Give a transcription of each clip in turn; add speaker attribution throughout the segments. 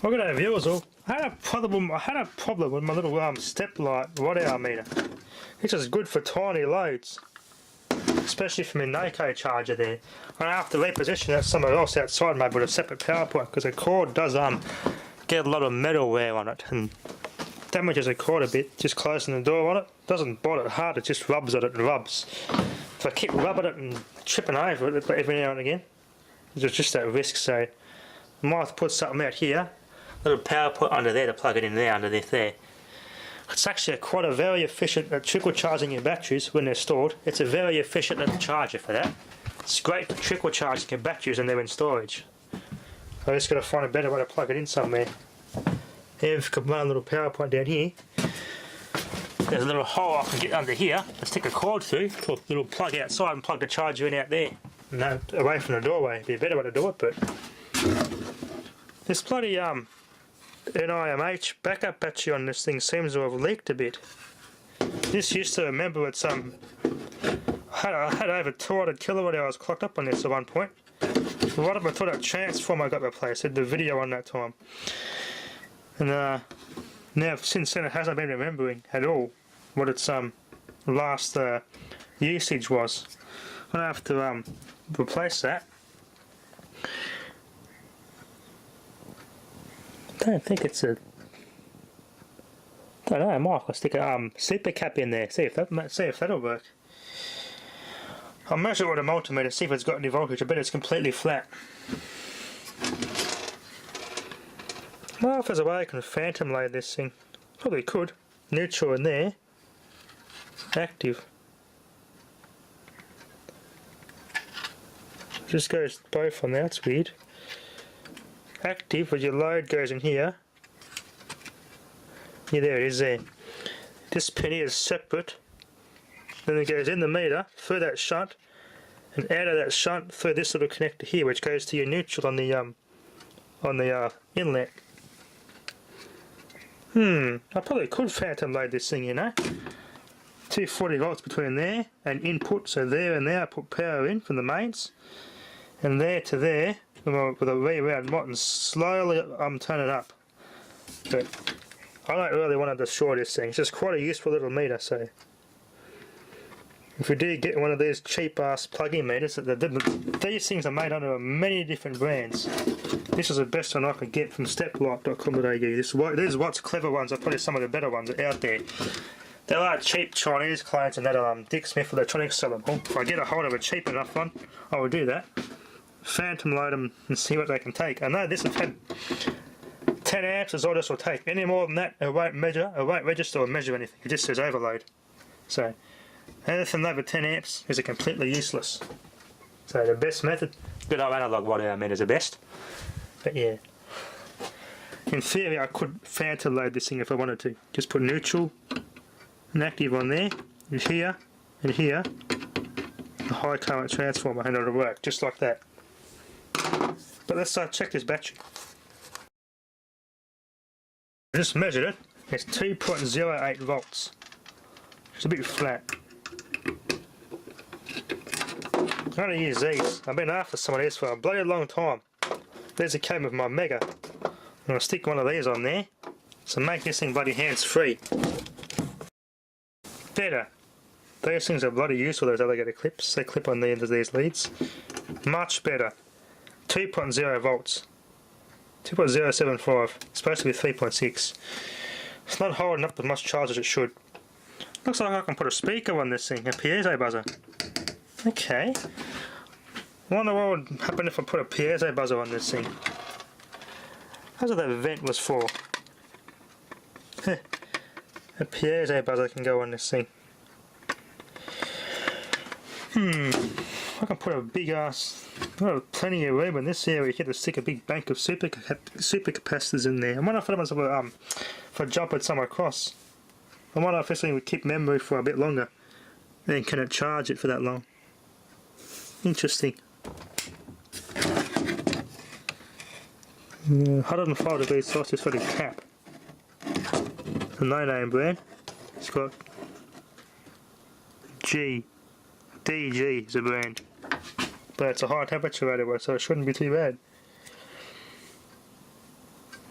Speaker 1: Look at that viewers all. I had a problem with my little step light Watthour meter. This is good for tiny loads, especially for my nicad charger there. I have to reposition that somewhere else outside maybe with a separate power point because the cord does get a lot of metal wear on it and damages the cord a bit just closing the door on it. Doesn't bite it hard, it just rubs on it and rubs. So I keep rubbing it and tripping over it every now and again. There's just that risk, so I might have to put something out here, a little power point under there to plug it in there underneath there. It's actually quite a very efficient at trickle charging your batteries when they're stored. It's a very efficient little charger for that. It's great for trickle charging your batteries when they're in storage. I just got to find a better way to plug it in somewhere. Here we've got one little power point down here. There's a little hole I can get under here. Let's stick a cord through, put a little plug outside and plug the charger in out there. No, away from the doorway. It'd be a better way to do it, but this bloody NIMH backup battery on this thing seems to have leaked a bit. This used to remember it's I had over 200 kilowatt hours clocked up on this at one point. Right up until that transformer got replaced. I did the video on that time. And now since then it hasn't been remembering at all what its last usage was. I'm gonna have to replace that. I don't think it's a. I don't know. I might have to stick a super cap in there. See if that'll work. I'll measure it with a multimeter. See if it's got any voltage. I bet it's completely flat. Well, if there's a way I can phantom load this thing, probably could. Neutral in there. Active. Just goes both on there. That's weird. Active, where your load goes in here. Yeah, there it is there. This pin here is separate. Then it goes in the meter, through that shunt, and out of that shunt through this little connector here, which goes to your neutral on the inlet. I probably could phantom load this thing, you know. 240 volts between there and input, so there and there I put power in from the mains, and there to there with a rewound button, slowly turn it up. But I don't really want to destroy this thing. It's just quite a useful little meter, so if you do get one of these cheap ass plug-in meters, these things are made under many different brands. This is the best one I could get from steplight.com.au. These Watt's clever ones are probably some of the better ones out there. There are cheap Chinese clones and that Dick Smith Electronics sell them. If I get a hold of a cheap enough one, I will do that. Phantom load them and see what they can take. I know this has had 10 amps is all this will take. Any more than that, it won't register or measure anything. It just says overload. So anything over 10 amps is completely useless. So the best method, good old analog Watthour meter is the best. But yeah, in theory I could phantom load this thing if I wanted to. Just put neutral and active on there, and here, and here, the high current transformer, and it'll work just like that. But let's check this battery. I just measured it. It's 2.08 volts. It's a bit flat. I'm going to use these. I've been after some of these for a bloody long time. These that came with my Mega. I'm going to stick one of these on there to make this thing bloody hands free. Better. These things are bloody useful, those alligator clips. They clip on the end of these leads. Much better. 2.0 volts. 2.075. It's supposed to be 3.6. It's not holding up as much charge as it should. Looks like I can put a speaker on this thing, a piezo buzzer. Okay. I wonder what would happen if I put a piezo buzzer on this thing. That's what that vent was for. A piezo buzzer can go on this thing. I can put a big ass, plenty of room in this area here to stick a big bank of super capacitors in there. I wonder if that was for jumping some across. I wonder if this thing would keep memory for a bit longer. Then can it charge it for that long? Interesting. 105 degrees Celsius for the cap. A no-name brand. It's got DG is a brand. But it's a high temperature anyway, so it shouldn't be too bad.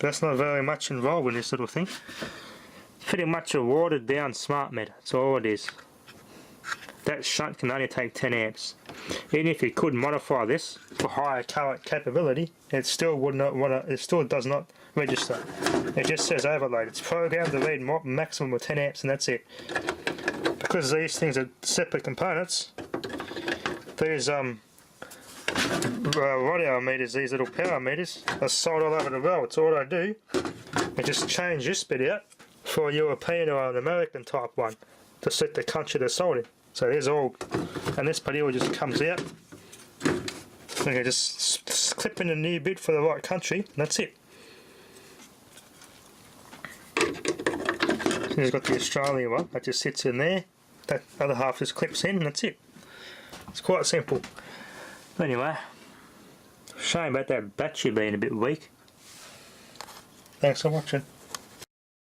Speaker 1: That's not very much involved in this little thing. Pretty much a watered down smart meter, that's all it is. That shunt can only take 10 amps. Even if you could modify this for higher current capability, it still would not want to. It still does not register. It just says overload. It's programmed to read maximum of 10 amps, and that's it. Because these things are separate components, these Watthour meters, these little power meters, are sold all over the world. So what I do, I just change this bit out for a European or an American type one to suit the country they're sold in. So there's all, and this part here just comes out. Okay, just clip in a new bit for the right country, and that's it. So he's got the Australian one that just sits in there. That other half just clips in, and that's it. It's quite simple. Anyway, shame about that battery being a bit weak. Thanks for watching.